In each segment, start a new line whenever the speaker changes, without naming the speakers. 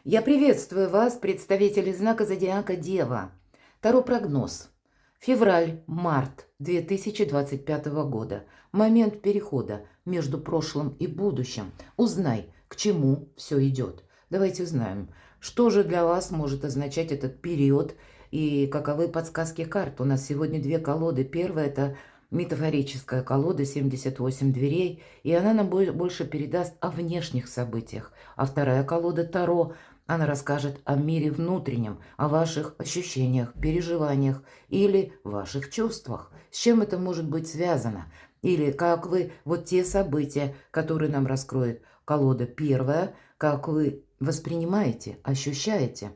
Я приветствую вас, представители знака зодиака Дева. Таро-прогноз. Февраль-март 2025 года. Момент перехода между прошлым и будущим. Узнай, к чему все идет. Давайте узнаем, что же для вас может означать этот период и каковы подсказки карт. У нас сегодня две колоды. Первая – это метафорическая колода 78 дверей, и она нам больше передаст о внешних событиях. А вторая колода Таро, она расскажет о мире внутреннем, о ваших ощущениях, переживаниях или ваших чувствах. С чем это может быть связано? Или как вы, вот те события, которые нам раскроет колода первая, как вы воспринимаете, ощущаете.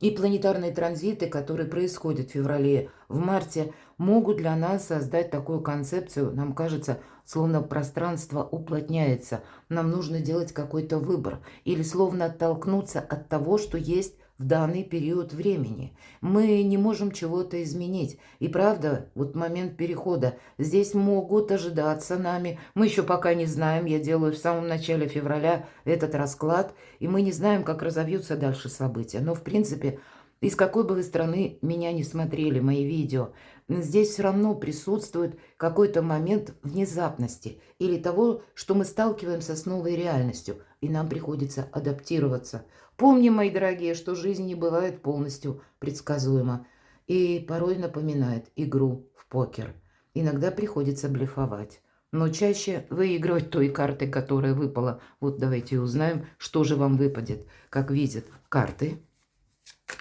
И планетарные транзиты, которые происходят в феврале, в марте, могут для нас создать такую концепцию. Нам кажется, словно пространство уплотняется. Нам нужно делать какой-то выбор. Или словно оттолкнуться от того, что есть в данный период времени. Мы не можем чего-то изменить. И правда, вот момент перехода. Здесь могут ожидаться нами. Мы еще пока не знаем. Я делаю в самом начале февраля этот расклад. И мы не знаем, как разовьются дальше события. Но, в принципе, из какой бы вы страны меня не смотрели, мои видео, здесь все равно присутствует какой-то момент внезапности или того, что мы сталкиваемся с новой реальностью, и нам приходится адаптироваться. Помним, мои дорогие, что жизнь не бывает полностью предсказуема и порой напоминает игру в покер. Иногда приходится блефовать, но чаще выигрывать той картой, которая выпала. Вот давайте узнаем, что же вам выпадет. Как видят карты.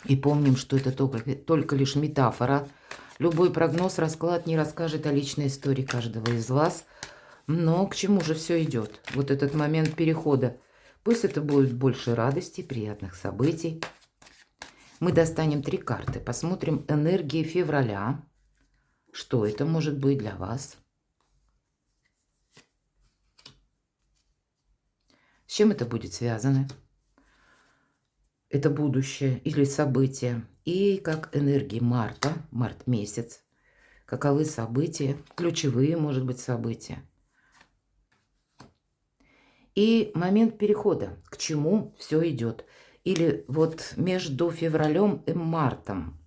И помним, что это только лишь метафора. Любой прогноз, расклад не расскажет о личной истории каждого из вас. Но к чему же все идет? Вот этот момент перехода. Пусть это будет больше радости, приятных событий. Мы достанем 3 карты. Посмотрим энергии февраля. Что это может быть для вас? С чем это будет связано? Это будущее или событие. И как энергии марта, март месяц. Каковы события, ключевые, может быть, события. И момент перехода, к чему все идет. Или вот между февралем и мартом,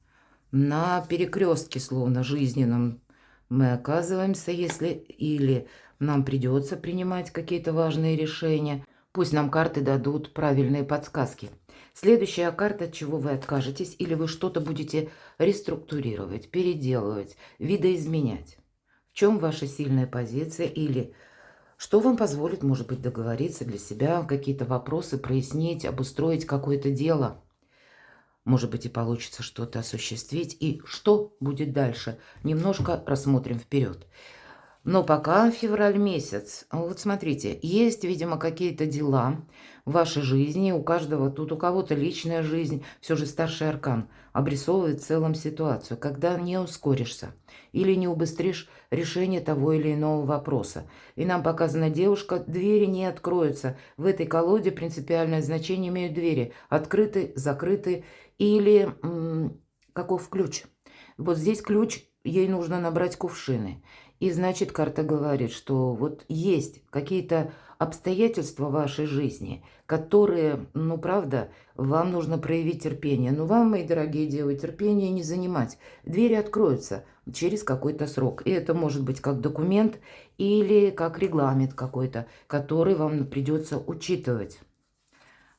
на перекрестке, словно жизненном, мы оказываемся, если или нам придется принимать какие-то важные решения. Пусть нам карты дадут правильные подсказки. Следующая карта, от чего вы откажетесь, или вы что-то будете реструктурировать, переделывать, видоизменять. В чем ваша сильная позиция или что вам позволит, может быть, договориться для себя, какие-то вопросы прояснить, обустроить какое-то дело. Может быть, и получится что-то осуществить. И что будет дальше? Немножко рассмотрим вперед. Но пока февраль месяц. Вот смотрите, есть, видимо, какие-то дела в вашей жизни. У каждого тут, у кого-то личная жизнь. Все же старший аркан обрисовывает в целом ситуацию, когда не ускоришься или не убыстришь решение того или иного вопроса. И нам показана девушка, двери не откроются. В этой колоде принципиальное значение имеют двери. Открыты, закрыты или каков ключ. Вот здесь ключ, ей нужно набрать кувшины. И значит, карта говорит, что вот есть какие-то обстоятельства в вашей жизни, которые, ну, правда, вам нужно проявить терпение. Но вам, мои дорогие девы, терпение не занимать. Двери откроются через какой-то срок. И это может быть как документ или как регламент какой-то, который вам придется учитывать.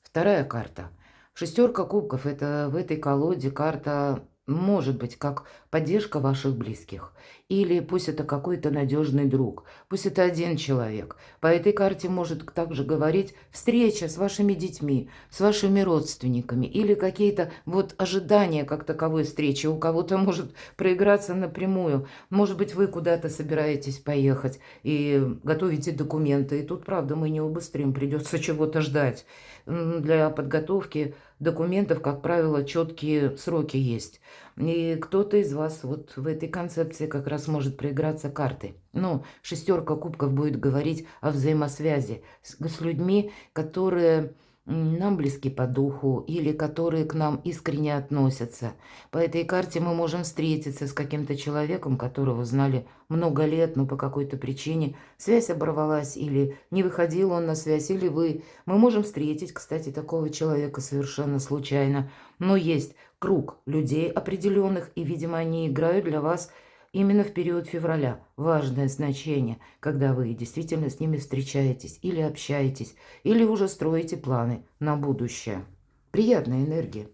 Вторая карта. Шестерка кубков. Это в этой колоде карта может быть как поддержка ваших близких. Или пусть это какой-то надежный друг. Пусть это один человек. По этой карте может также говорить встреча с вашими детьми, с вашими родственниками. Или какие-то вот ожидания как таковой встречи. У кого-то может проиграться напрямую. Может быть, вы куда-то собираетесь поехать и готовите документы. И тут, правда, мы не убыстрим. Придется чего-то ждать. Для подготовки документов, как правило, четкие сроки есть. И кто-то из вас вот в этой концепции как раз может проиграться картой. Ну, шестерка кубков будет говорить о взаимосвязи с людьми, которые нам близки по духу или которые к нам искренне относятся. По этой карте мы можем встретиться с каким-то человеком, которого знали много лет, но по какой-то причине связь оборвалась или не выходил он на связь, или вы. Мы можем встретить, кстати, такого человека совершенно случайно. Но есть круг людей определенных, и, видимо, они играют для вас именно в период февраля важное значение, когда вы действительно с ними встречаетесь или общаетесь, или уже строите планы на будущее. Приятная энергия.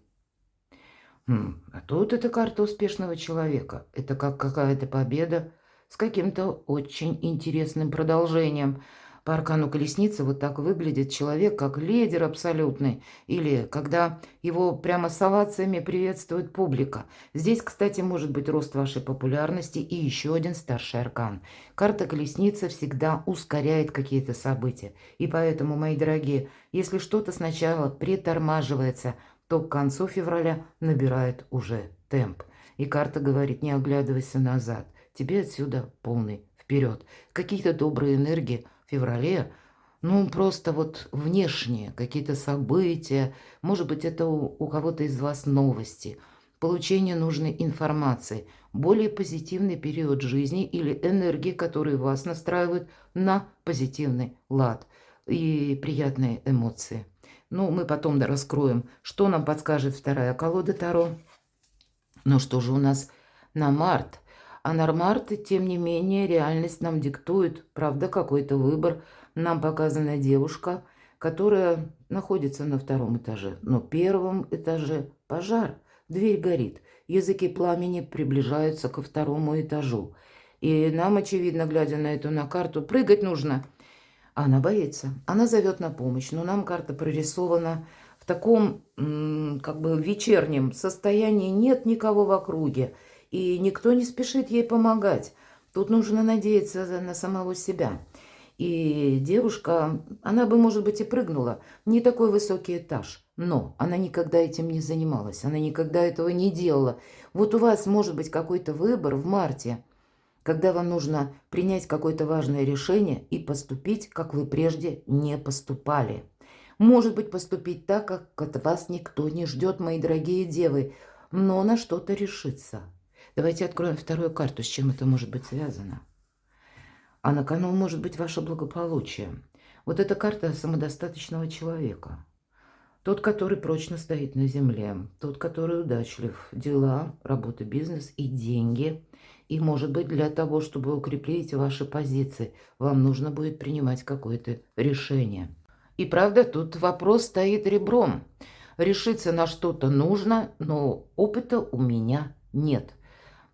А тут это карта успешного человека. Это как какая-то победа с каким-то очень интересным продолжением. По аркану колесницы вот так выглядит человек, как лидер абсолютный. Или когда его прямо с овациями приветствует публика. Здесь, кстати, может быть рост вашей популярности и еще один старший аркан. Карта колесницы всегда ускоряет какие-то события. И поэтому, мои дорогие, если что-то сначала притормаживается, то к концу февраля набирает уже темп. И карта говорит, не оглядывайся назад. Тебе отсюда полный вперед. Какие-то добрые энергии в феврале, ну, просто вот внешние какие-то события. Может быть, это у кого-то из вас новости. Получение нужной информации. Более позитивный период жизни или энергии, которые вас настраивают на позитивный лад. И приятные эмоции. Ну, мы потом раскроем, что нам подскажет вторая колода Таро. Ну, что же у нас на март? А на март, тем не менее, реальность нам диктует, правда, какой-то выбор. Нам показана девушка, которая находится на втором этаже. Но в первом этаже пожар, дверь горит, языки пламени приближаются ко второму этажу. И нам, очевидно, глядя на эту на карту, прыгать нужно. Она боится, она зовет на помощь, но нам карта прорисована в таком как бы вечернем состоянии, нет никого в округе, и никто не спешит ей помогать. Тут нужно надеяться на самого себя. И девушка, она бы, может быть, и прыгнула, не такой высокий этаж, но она никогда этим не занималась, она никогда этого не делала. Вот у вас может быть какой-то выбор в марте, когда вам нужно принять какое-то важное решение и поступить, как вы прежде не поступали. Может быть, поступить так, как от вас никто не ждет, мои дорогие девы, но на что-то решиться. Давайте откроем вторую карту, с чем это может быть связано. А на кону может быть ваше благополучие. Вот эта карта самодостаточного человека. Тот, который прочно стоит на земле, тот, который удачлив. Дела, работа, бизнес и деньги. И, может быть, для того, чтобы укрепить ваши позиции, вам нужно будет принимать какое-то решение. И правда, тут вопрос стоит ребром. Решиться на что-то нужно, но опыта у меня нет.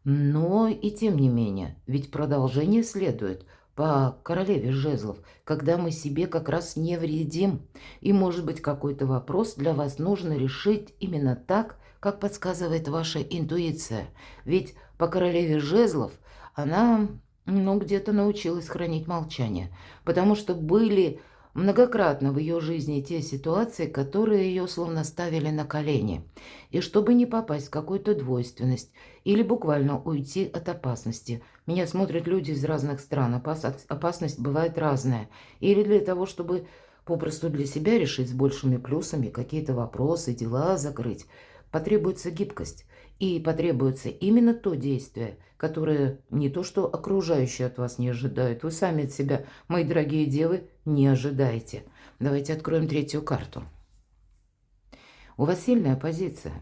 Но и тем не менее, ведь продолжение следует по королеве жезлов, когда мы себе как раз не вредим. И, может быть, какой-то вопрос для вас нужно решить именно так, как подсказывает ваша интуиция. Ведь по королеве жезлов она, ну, где-то научилась хранить молчание, потому что были многократно в ее жизни те ситуации, которые ее словно ставили на колени. И чтобы не попасть в какую-то двойственность или буквально уйти от опасности. Меня смотрят люди из разных стран, опасность бывает разная. Или для того, чтобы попросту для себя решить с большими плюсами какие-то вопросы, дела закрыть, потребуется гибкость. И потребуется именно то действие, которое не то что окружающие от вас не ожидают, вы сами от себя, мои дорогие девы, не ожидаете. Давайте откроем третью карту. У вас сильная позиция.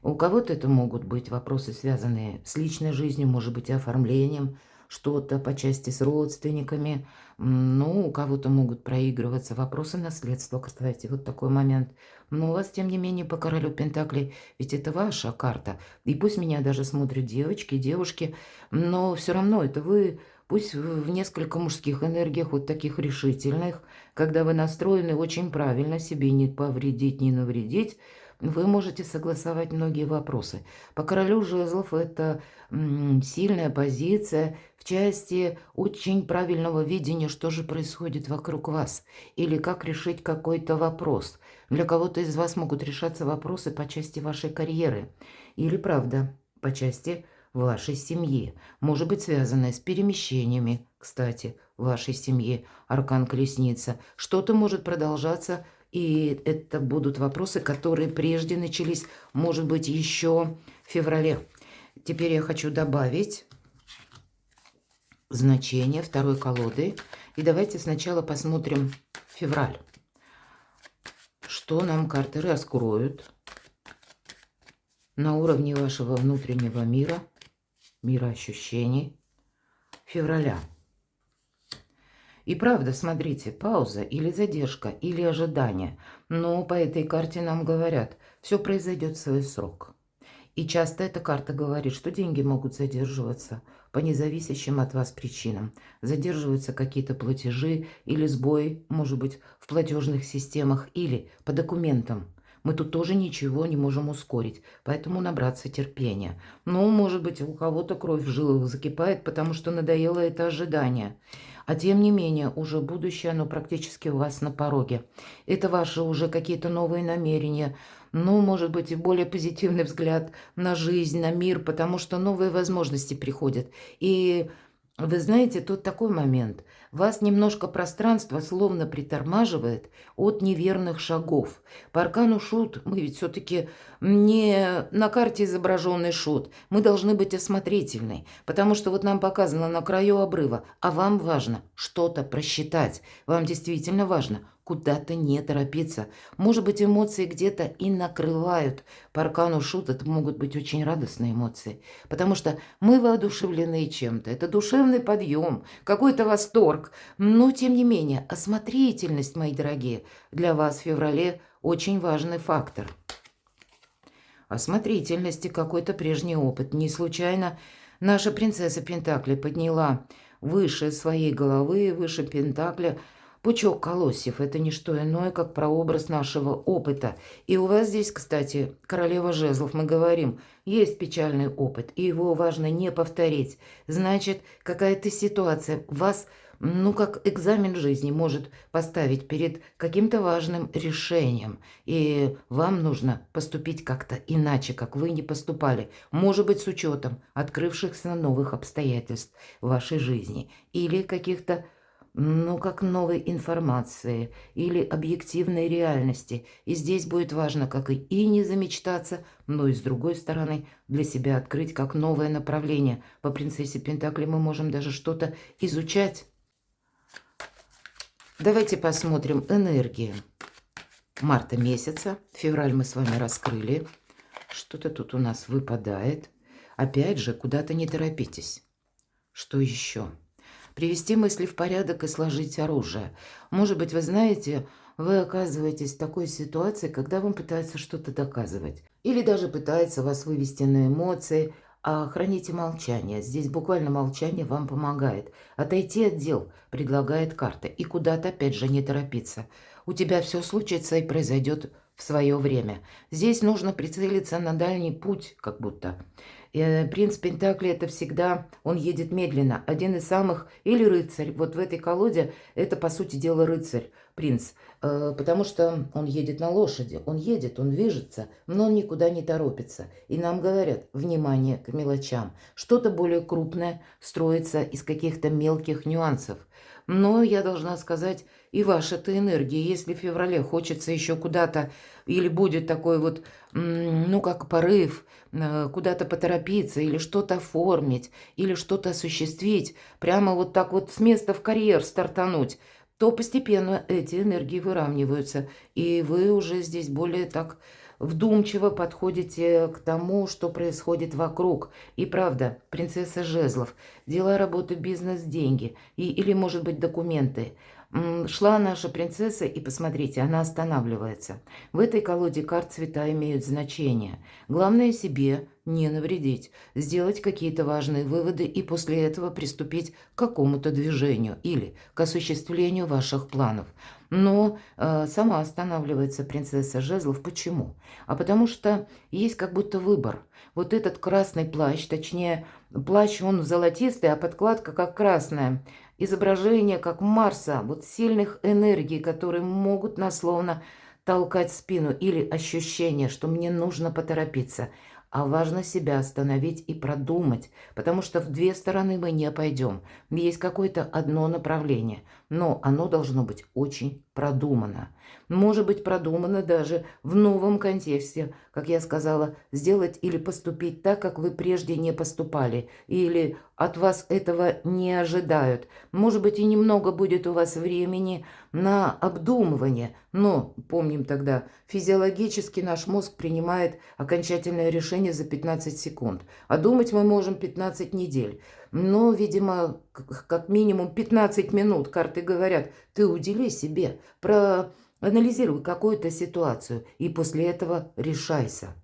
У кого-то это могут быть вопросы, связанные с личной жизнью, может быть, оформлением, что-то по части с родственниками. Ну, у кого-то могут проигрываться вопросы наследства, кстати, вот такой момент. Но у вас, тем не менее, по королю Пентаклей, ведь это ваша карта. И пусть меня даже смотрят девочки, девушки, но все равно это вы, пусть в несколько мужских энергиях, вот таких решительных, когда вы настроены очень правильно, себе не повредить, не навредить, вы можете согласовать многие вопросы. По королю жезлов это сильная позиция в части очень правильного видения, что же происходит вокруг вас, или как решить какой-то вопрос. Для кого-то из вас могут решаться вопросы по части вашей карьеры, или, правда, по части вашей семьи. Может быть, связанное с перемещениями, кстати, вашей семьи, аркан колесница. Что-то может продолжаться И это будут вопросы, которые прежде начались, может быть, еще в феврале. Теперь я хочу добавить значение второй колоды. И давайте сначала посмотрим февраль. Что нам карты раскроют на уровне вашего внутреннего мира, мира ощущений февраля. И правда, смотрите, пауза или задержка, или ожидание. Но по этой карте нам говорят, все произойдет в свой срок. И часто эта карта говорит, что деньги могут задерживаться по независящим от вас причинам. Задерживаются какие-то платежи или сбой, может быть, в платежных системах или по документам. Мы тут тоже ничего не можем ускорить, поэтому набраться терпения. Ну, может быть, у кого-то кровь в жилах закипает, потому что надоело это ожидание. А тем не менее, уже будущее, оно практически у вас на пороге. Это ваши уже какие-то новые намерения, ну, может быть, и более позитивный взгляд на жизнь, на мир, потому что новые возможности приходят. И вы знаете, тут такой момент. Вас немножко пространство словно притормаживает от неверных шагов. По аркану шут мы ведь все-таки не на карте изображенный шут. Мы должны быть осмотрительны, потому что вот нам показано на краю обрыва, а вам важно что-то просчитать. Вам действительно важно куда-то не торопиться. Может быть, эмоции где-то и накрывают. По аркану шут это могут быть очень радостные эмоции, потому что мы воодушевлены чем-то. Это душевный подъем, какой-то восторг. Но, тем не менее, осмотрительность, мои дорогие, для вас в феврале очень важный фактор. Осмотрительность и какой-то прежний опыт. Не случайно наша принцесса Пентакли подняла выше своей головы, выше Пентакля, пучок колосьев. Это не что иное, как прообраз нашего опыта. И у вас здесь, кстати, королева жезлов, мы говорим, есть печальный опыт, и его важно не повторить. Значит, какая-то ситуация вас, ну, как экзамен жизни может поставить перед каким-то важным решением. И вам нужно поступить как-то иначе, как вы не поступали. Может быть, с учетом открывшихся новых обстоятельств в вашей жизни или каких-то, ну, как новой информации или объективной реальности. И здесь будет важно, как и не замечтаться, но и с другой стороны для себя открыть как новое направление. По принцессе Пентакли мы можем даже что-то изучать. Давайте посмотрим энергии марта месяца. Февраль мы с вами раскрыли. Что-то тут у нас выпадает. Опять же, куда-то не торопитесь. Что еще? Привести мысли в порядок и сложить оружие. Может быть, вы знаете, вы оказываетесь в такой ситуации, когда вам пытаются что-то доказывать. Или даже пытаются вас вывести на эмоции. А храните молчание. Здесь буквально молчание вам помогает. Отойти от дел предлагает карта. И куда-то, опять же, не торопиться. У тебя все случится и произойдет в свое время. Здесь нужно прицелиться на дальний путь, как будто. Принц Пентакли это всегда, он едет медленно. Один из самых, или рыцарь. Вот в этой колоде это, по сути дела, рыцарь, принц. Потому что он едет на лошади. Он едет, он движется, но он никуда не торопится. И нам говорят, внимание к мелочам. Что-то более крупное строится из каких-то мелких нюансов. Но я должна сказать, и ваша-то энергия, если в феврале хочется еще куда-то, или будет такой вот, ну, как порыв, куда-то поторопиться, или что-то оформить, или что-то осуществить, прямо вот так вот с места в карьер стартануть, то постепенно эти энергии выравниваются, и вы уже здесь более так вдумчиво подходите к тому, что происходит вокруг. И правда, принцесса жезлов, дела, работа, бизнес, деньги, или, может быть, документы. Шла наша принцесса, и посмотрите, она останавливается. В этой колоде карт цвета имеют значение. Главное себе не навредить, сделать какие-то важные выводы и после этого приступить к какому-то движению или к осуществлению ваших планов. Но сама останавливается принцесса жезлов. Почему? А потому что есть как будто выбор. Вот этот красный плащ, точнее, плащ он золотистый, а подкладка как красная. Изображение как Марса, вот сильных энергий, которые могут нас словно толкать в спину, или ощущение, что мне нужно поторопиться. А важно себя остановить и продумать, потому что в две стороны мы не пойдем. Есть какое-то одно направление, но оно должно быть очень продумано. Может быть продумано даже в новом контексте, как я сказала, сделать или поступить так, как вы прежде не поступали, или от вас этого не ожидают. Может быть, и немного будет у вас времени на обдумывание, но, помним тогда, физиологически наш мозг принимает окончательное решение за 15 секунд, а думать мы можем 15 недель. Но, видимо, как минимум 15 минут, карты говорят, ты удели себе, проанализируй какую-то ситуацию и после этого решайся.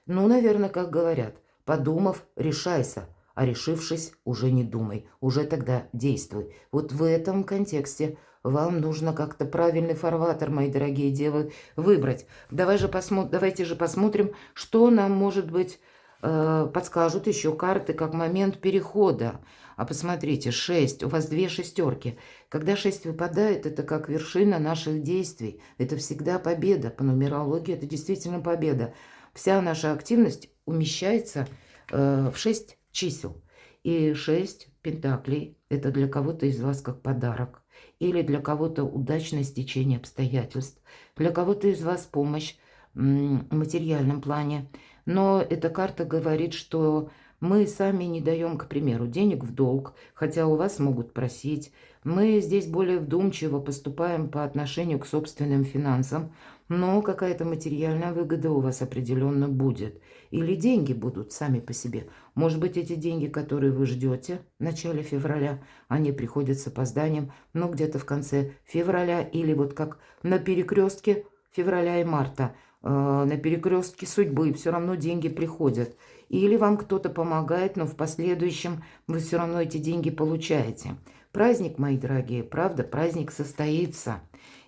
Ну, наверное, как говорят, подумав, решайся, а решившись, уже не думай, уже тогда действуй. Вот в этом контексте вам нужно как-то правильный фарватер, мои дорогие девы, выбрать. Давайте же посмотрим, что нам, может быть, подскажут еще карты как момент перехода. А посмотрите, 6, у вас 2 шестерки. Когда 6 выпадает, это как вершина наших действий. Это всегда победа. По нумерологии это действительно победа. Вся наша активность умещается в 6 чисел. И 6 пентаклей – это для кого-то из вас как подарок. Или для кого-то удачное стечение обстоятельств. Для кого-то из вас помощь в материальном плане. Но эта карта говорит, что мы сами не даем, к примеру, денег в долг, хотя у вас могут просить. Мы здесь более вдумчиво поступаем по отношению к собственным финансам, но какая-то материальная выгода у вас определенно будет. Или деньги будут сами по себе. Может быть, эти деньги, которые вы ждете в начале февраля, они приходят с опозданием, но где-то в конце февраля или вот как на перекрестке февраля и марта – на перекрестке судьбы, все равно деньги приходят. Или вам кто-то помогает, но в последующем вы все равно эти деньги получаете. Праздник, мои дорогие, правда, праздник состоится.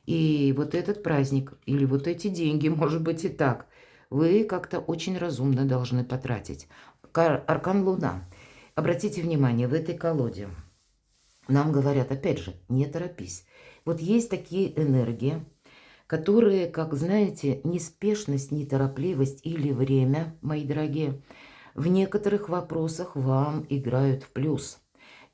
И вот этот праздник, или вот эти деньги, может быть и так, вы как-то очень разумно должны потратить. Аркан Луна. Обратите внимание, в этой колоде нам говорят, опять же, не торопись. Вот есть такие энергии, которые, как знаете, неспешность, неторопливость или время, мои дорогие, в некоторых вопросах вам играют в плюс.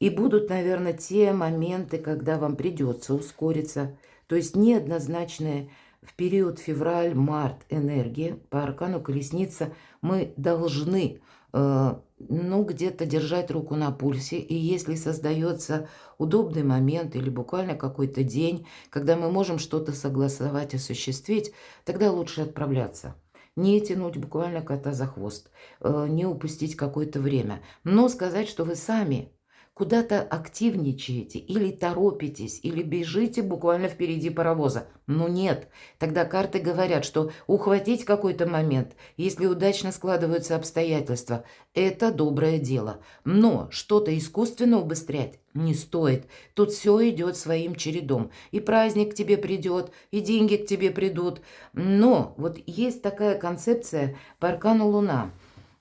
И будут, наверное, те моменты, когда вам придется ускориться. То есть неоднозначные в период февраль-март энергии по аркану колесница мы должны где-то держать руку на пульсе. И если создается удобный момент или буквально какой-то день, когда мы можем что-то согласовать, осуществить, тогда лучше отправляться. Не тянуть буквально кота за хвост, не упустить какое-то время. Но сказать, что вы сами куда-то активничаете или торопитесь, или бежите буквально впереди паровоза. Ну нет, тогда карты говорят, что ухватить какой-то момент, если удачно складываются обстоятельства, это доброе дело. Но что-то искусственно убыстрять не стоит. Тут все идет своим чередом. И праздник к тебе придет, и деньги к тебе придут. Но вот есть такая концепция по аркану Луна.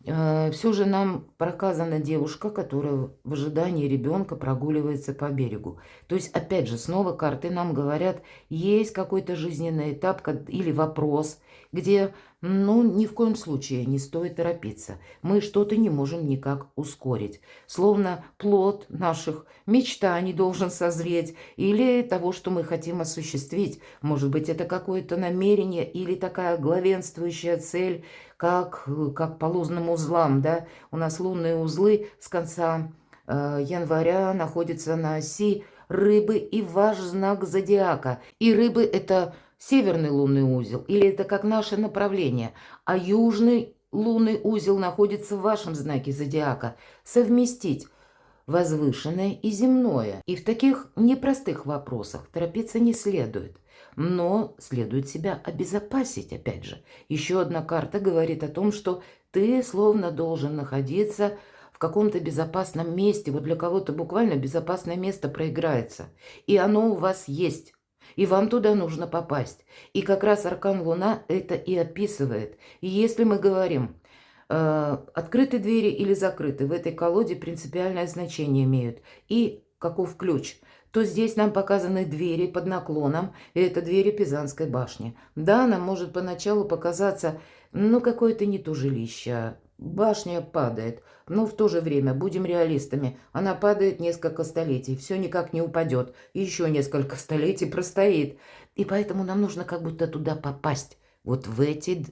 Все же нам проказана девушка, которая в ожидании ребенка прогуливается по берегу. То есть, опять же, снова карты нам говорят, есть какой-то жизненный этап или вопрос, где, ни в коем случае не стоит торопиться. Мы что-то не можем никак ускорить. Словно плод наших мечтаний должен созреть или того, что мы хотим осуществить. Может быть, это какое-то намерение или такая главенствующая цель, как по лунным узлам, да, у нас лунные узлы с конца января находятся на оси рыбы и ваш знак зодиака. И рыбы – это северный лунный узел, или это как наше направление, а южный лунный узел находится в вашем знаке зодиака. Совместить возвышенное и земное. И в таких непростых вопросах торопиться не следует. Но следует себя обезопасить, опять же. Еще одна карта говорит о том, что ты словно должен находиться в каком-то безопасном месте. Вот для кого-то буквально безопасное место проиграется. И оно у вас есть. И вам туда нужно попасть. И как раз аркан Луна это и описывает. И если мы говорим, открыты двери или закрыты, в этой колоде принципиальное значение имеют. И каков ключ? То здесь нам показаны двери под наклоном, и это двери Пизанской башни. Да, нам может поначалу показаться, какое-то не то жилище. Башня падает, но в то же время, будем реалистами, она падает несколько столетий, все никак не упадет, и еще несколько столетий простоит. И поэтому нам нужно как будто туда попасть. Вот в эти,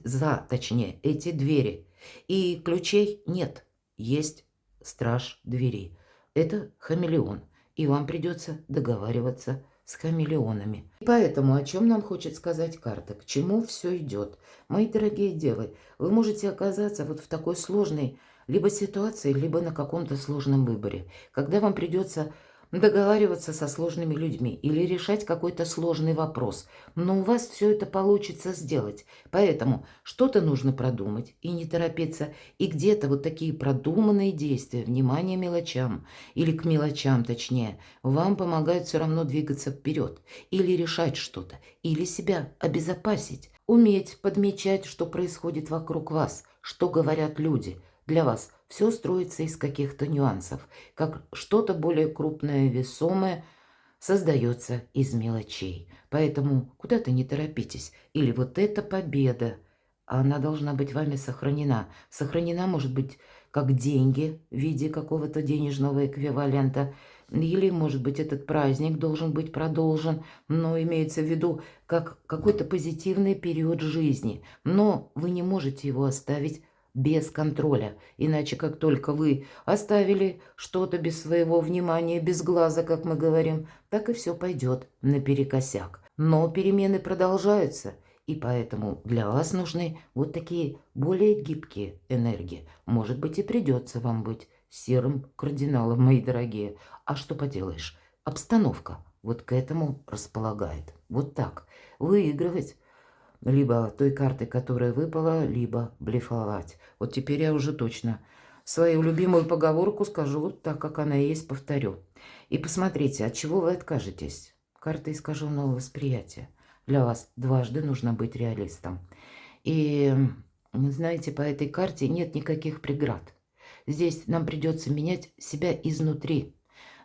точнее, эти двери. И ключей нет. Есть страж двери. Это хамелеон. И вам придется договариваться с хамелеонами. И поэтому о чем нам хочет сказать карта? К чему все идет? Мои дорогие девы, вы можете оказаться вот в такой сложной либо ситуации, либо на каком-то сложном выборе, когда вам придется договариваться со сложными людьми или решать какой-то сложный вопрос. Но у вас все это получится сделать. Поэтому что-то нужно продумать и не торопиться. И где-то вот такие продуманные действия, внимание мелочам, или к мелочам точнее, вам помогают все равно двигаться вперед. Или решать что-то, или себя обезопасить. Уметь подмечать, что происходит вокруг вас, что говорят люди. Для вас все строится из каких-то нюансов, как что-то более крупное, весомое создается из мелочей. Поэтому куда-то не торопитесь. Или вот эта победа, она должна быть вами сохранена. Сохранена может быть как деньги в виде какого-то денежного эквивалента, или, может быть, этот праздник должен быть продолжен, но имеется в виду как какой-то позитивный период жизни. Но вы не можете его оставить без контроля. Иначе, как только вы оставили что-то без своего внимания, без глаза, как мы говорим, так и все пойдет наперекосяк. Но перемены продолжаются, и поэтому для вас нужны вот такие более гибкие энергии. Может быть, и придется вам быть серым кардиналом, мои дорогие. А что поделаешь? Обстановка вот к этому располагает. Вот так. Выигрывать либо той картой, которая выпала, либо блефовать. Вот теперь я уже точно свою любимую поговорку скажу вот так, как она и есть, повторю. И посмотрите, от чего вы откажетесь. Карта искаженного восприятия. Для вас дважды нужно быть реалистом. И, знаете, по этой карте нет никаких преград. Здесь нам придется менять себя изнутри.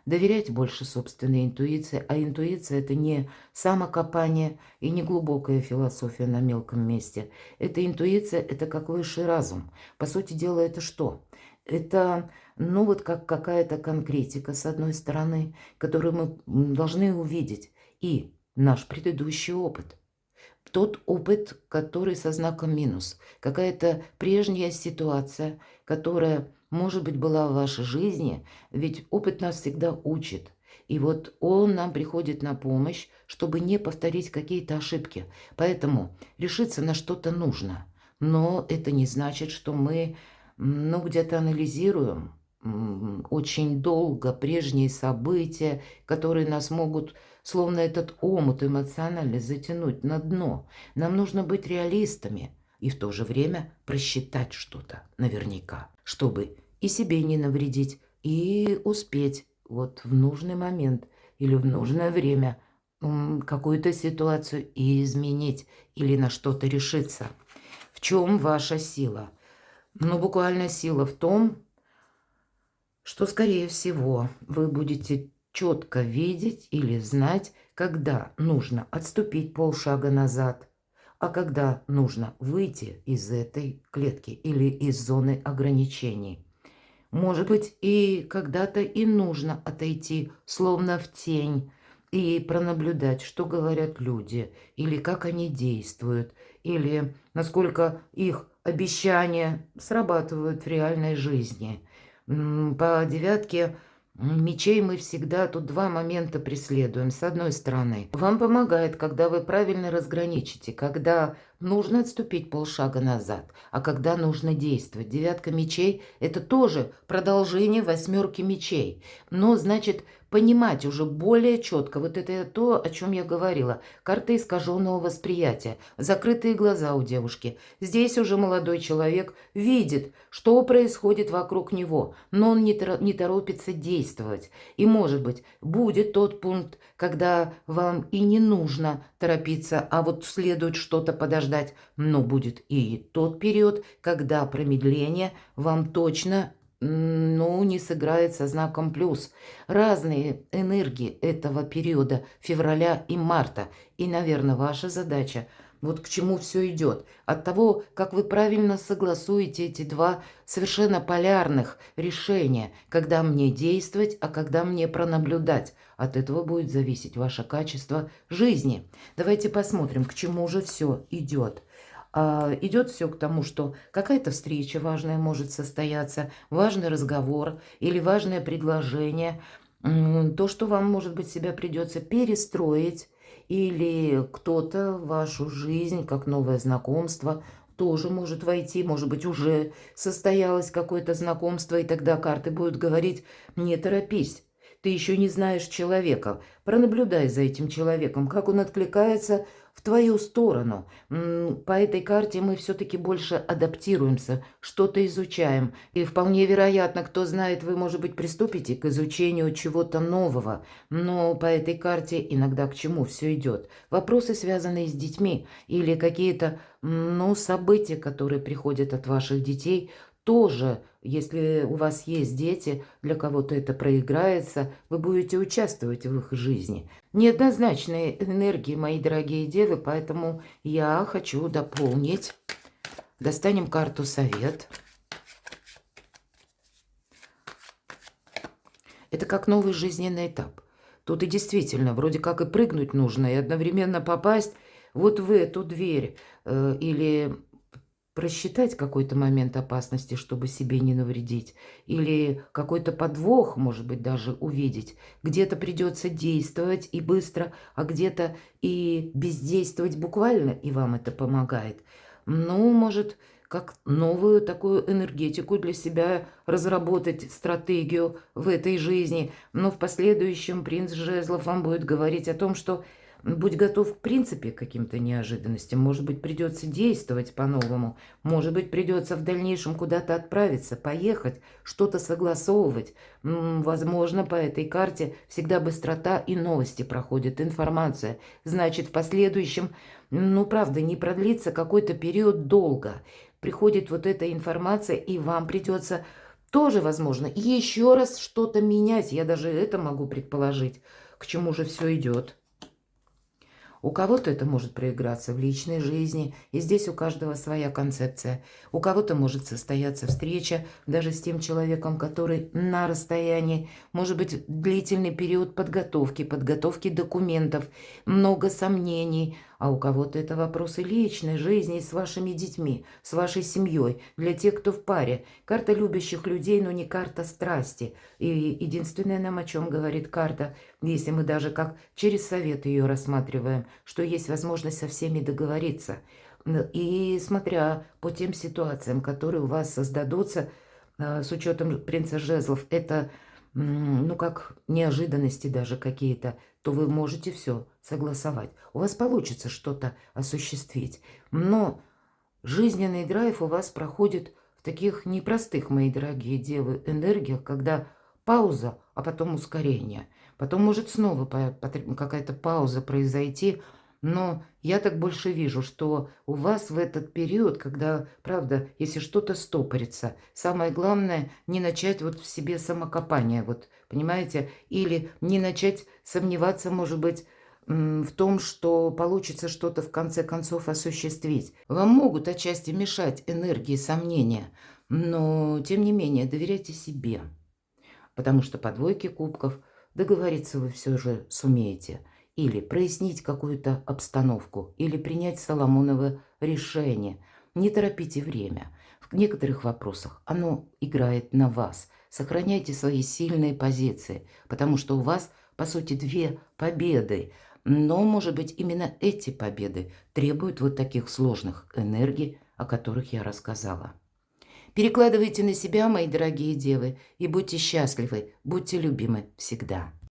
Доверять больше собственной интуиции, а интуиция – это не самокопание и не глубокая философия на мелком месте. Это интуиция – это как высший разум. По сути дела, это что? Это, ну вот как какая-то конкретика, с одной стороны, которую мы должны увидеть. И наш предыдущий опыт. Тот опыт, который со знаком минус. Какая-то прежняя ситуация, которая, может быть, была в вашей жизни, ведь опыт нас всегда учит. И вот он нам приходит на помощь, чтобы не повторить какие-то ошибки. Поэтому решиться на что-то нужно. Но это не значит, что мы где-то анализируем очень долго прежние события, которые нас могут, словно этот омут эмоционально, затянуть на дно. Нам нужно быть реалистами и в то же время просчитать что-то наверняка, чтобы и себе не навредить, и успеть вот в нужный момент или в нужное время какую-то ситуацию и изменить или на что-то решиться. В чем ваша сила? Ну, буквально сила в том, что, скорее всего, вы будете четко видеть или знать, когда нужно отступить полшага назад, а когда нужно выйти из этой клетки или из зоны ограничений. Может быть, и когда-то и нужно отойти, словно в тень, и пронаблюдать, что говорят люди, или как они действуют, или насколько их обещания срабатывают в реальной жизни. По девятке мечей мы всегда тут два момента преследуем. С одной стороны, вам помогает, когда вы правильно разграничите, когда нужно отступить полшага назад, а когда нужно действовать. Девятка мечей – это тоже продолжение восьмерки мечей. Но, значит, понимать уже более четко, вот это то, о чем я говорила. Карта искаженного восприятия, закрытые глаза у девушки. Здесь уже молодой человек видит, что происходит вокруг него, но он не торопится действовать. И, может быть, будет тот пункт, когда вам и не нужно торопиться, а вот следует что-то подождать. Но будет и тот период, когда промедление вам точно не сыграет со знаком плюс. Разные энергии этого периода, февраля и марта. И, наверное, ваша задача Вот к чему все идет. От того, как вы правильно согласуете эти два совершенно полярных решения, когда мне действовать, а когда мне пронаблюдать. От этого будет зависеть ваше качество жизни. Давайте посмотрим, к чему же все идет. Идет все к тому, что какая-то встреча важная может состояться, важный разговор или важное предложение, то, что вам, может быть, себя придется перестроить, или кто-то в вашу жизнь, как новое знакомство, тоже может войти, может быть, уже состоялось какое-то знакомство, и тогда карты будут говорить: не торопись, ты еще не знаешь человека, пронаблюдай за этим человеком, как он откликается в твою сторону. По этой карте мы все-таки больше адаптируемся, что-то изучаем. И вполне вероятно, кто знает, вы, может быть, приступите к изучению чего-то нового. Но по этой карте иногда к чему все идет? Вопросы, связанные с детьми, или какие-то, события, которые приходят от ваших детей, тоже, если у вас есть дети, для кого-то это проиграется, вы будете участвовать в их жизни. Неоднозначные энергии, мои дорогие девы, поэтому я хочу дополнить. Достанем карту «Совет». Это как новый жизненный этап. Тут и действительно, вроде как и прыгнуть нужно, и одновременно попасть вот в эту дверь. Или просчитать какой-то момент опасности, чтобы себе не навредить. Или какой-то подвох, может быть, даже увидеть. Где-то придется действовать и быстро, а где-то и бездействовать буквально, и вам это помогает. Может, как новую такую энергетику для себя разработать, стратегию в этой жизни. Но в последующем принц Жезлов вам будет говорить о том, что будь готов, в принципе, к каким-то неожиданностям. Может быть, придется действовать по-новому. Может быть, придется в дальнейшем куда-то отправиться, поехать, что-то согласовывать. Возможно, по этой карте всегда быстрота и новости проходит, информация. Значит, в последующем, правда, не продлится какой-то период долго. Приходит вот эта информация, и вам придется тоже, возможно, еще раз что-то менять. Я даже это могу предположить, к чему же все идет. У кого-то это может проиграться в личной жизни, и здесь у каждого своя концепция. У кого-то может состояться встреча даже с тем человеком, который на расстоянии. Может быть, длительный период подготовки документов, много сомнений. А у кого-то это вопросы личной жизни с вашими детьми, с вашей семьей, для тех, кто в паре. Карта любящих людей, но не карта страсти. И единственное нам, о чем говорит карта, если мы даже как через совет ее рассматриваем, что есть возможность со всеми договориться. И смотря по тем ситуациям, которые у вас создадутся, с учетом принца Жезлов, это, как неожиданности даже какие-то, то вы можете все согласовать. У вас получится что-то осуществить. Но жизненный драйв у вас проходит в таких непростых, мои дорогие девы, энергиях, когда пауза, а потом ускорение. Потом может снова какая-то пауза произойти. Но я так больше вижу, что у вас в этот период, когда, правда, если что-то стопорится, самое главное не начать вот в себе самокопание, вот, понимаете, или не начать сомневаться, может быть, в том, что получится что-то в конце концов осуществить. Вам могут отчасти мешать энергии сомнения, но, тем не менее, доверяйте себе, потому что по двойке кубков договориться вы все же сумеете. Или прояснить какую-то обстановку, или принять Соломоново решение. Не торопите время. В некоторых вопросах оно играет на вас. Сохраняйте свои сильные позиции, потому что у вас, по сути, две победы. Но, может быть, именно эти победы требуют вот таких сложных энергий, о которых я рассказала. Перекладывайте на себя, мои дорогие девы, и будьте счастливы, будьте любимы всегда.